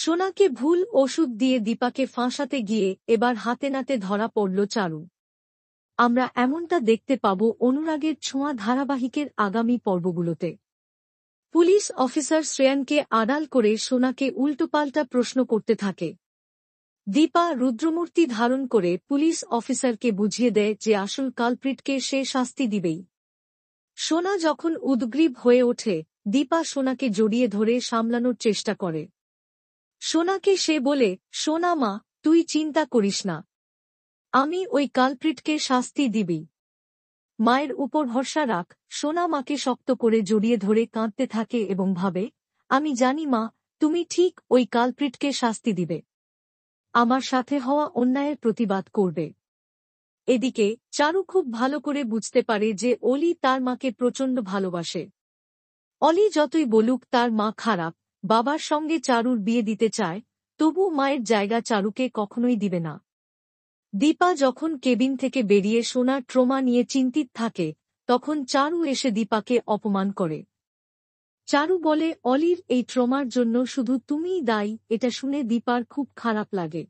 সোনাকে ভুল ওষুধ দিয়ে দীপাকে ফাঁসাতে গিয়ে এবার হাতে নাতে ধরা পড়ল চারু। আমরা এমনটা দেখতে পাব অনুরাগের ছোঁয়া ধারাবাহিকের আগামী পর্বগুলোতে। পুলিশ অফিসার শ্রেয়ানকে আড়াল করে সোনাকে উল্টোপাল্টা প্রশ্ন করতে থাকে। দীপা রুদ্রমূর্তি ধারণ করে পুলিশ অফিসারকে বুঝিয়ে দেয় যে আসল কালপ্রিটকে সে শাস্তি দিবেই। সোনা যখন উদ্গ্রীব হয়ে ওঠে, দীপা সোনাকে জড়িয়ে ধরে সামলানোর চেষ্টা করে। সোনাকে সে বলে, সোনা মা, তুই চিন্তা করিস না, আমি ওই কালপ্রিটকে শাস্তি দিবি। মায়ের উপর ভরসা রাখ। সোনা মাকে শক্ত করে জড়িয়ে ধরে কাঁদতে থাকে এবং ভাবে, আমি জানি মা, তুমি ঠিক ওই কালপ্রিটকে শাস্তি দিবে, আমার সাথে হওয়া অন্যায়ের প্রতিবাদ করবে। এদিকে চারু খুব ভালো করে বুঝতে পারে যে অলি তার মাকে প্রচণ্ড ভালোবাসে। অলি যতই বলুক তার মা খারাপ, বাবার সঙ্গে চারুর বিয়ে দিতে চায়, তবু মায়ের জায়গা চারুকে কখনোই দিবে না। দীপা যখন কেবিন থেকে বেরিয়ে সোনার ট্রমা নিয়ে চিন্তিত থাকে, তখন চারু এসে দীপাকে অপমান করে। চারু বলে, অলির এই ট্রমার জন্য শুধু তুমিই দায়ী। এটা শুনে দীপার খুব খারাপ লাগে।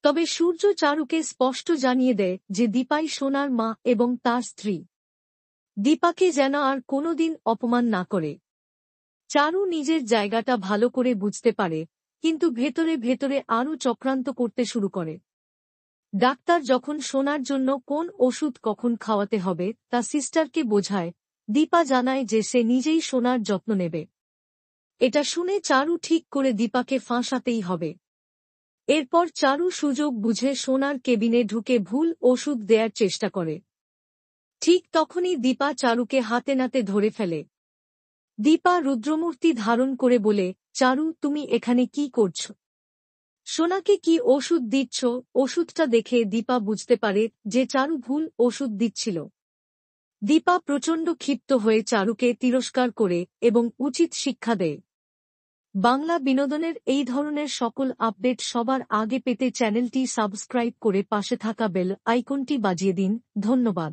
তবে সূর্য চারুকে স্পষ্ট জানিয়ে দেয় যে দীপাই সোনার মা এবং তার স্ত্রী। দীপাকে যেন আর কোনোদিন অপমান না করে। চারু নিজের জায়গাটা ভালো করে বুঝতে পারে, কিন্তু ভেতরে ভেতরে আরও চক্রান্ত করতে শুরু করে। ডাক্তার যখন সোনার জন্য কোন ওষুধ কখন খাওয়াতে হবে তা সিস্টারকে বোঝায়, দীপা জানায় যে সে নিজেই সোনার যত্ন নেবে। এটা শুনে চারু ঠিক করে দীপাকে ফাঁসাতেই হবে। এরপর চারু সুযোগ বুঝে সোনার কেবিনে ঢুকে ভুল ওষুধ দেয়ার চেষ্টা করে। ঠিক তখনই দীপা চারুকে হাতে নাতে ধরে ফেলে। দীপা রুদ্রমূর্তি ধারণ করে বলে, চারু, তুমি এখানে কি করছ? সোনাকে কি ওষুধ দিচ্ছ? ওষুধটা দেখে দীপা বুঝতে পারে যে চারু ভুল ওষুধ দিচ্ছিল। দীপা প্রচণ্ড ক্ষিপ্ত হয়ে চারুকে তিরস্কার করে এবং উচিত শিক্ষা দেয়। বাংলা বিনোদনের এই ধরনের সকল আপডেট সবার আগে পেতে চ্যানেলটি সাবস্ক্রাইব করে পাশে থাকা বেল আইকনটি বাজিয়ে দিন। ধন্যবাদ।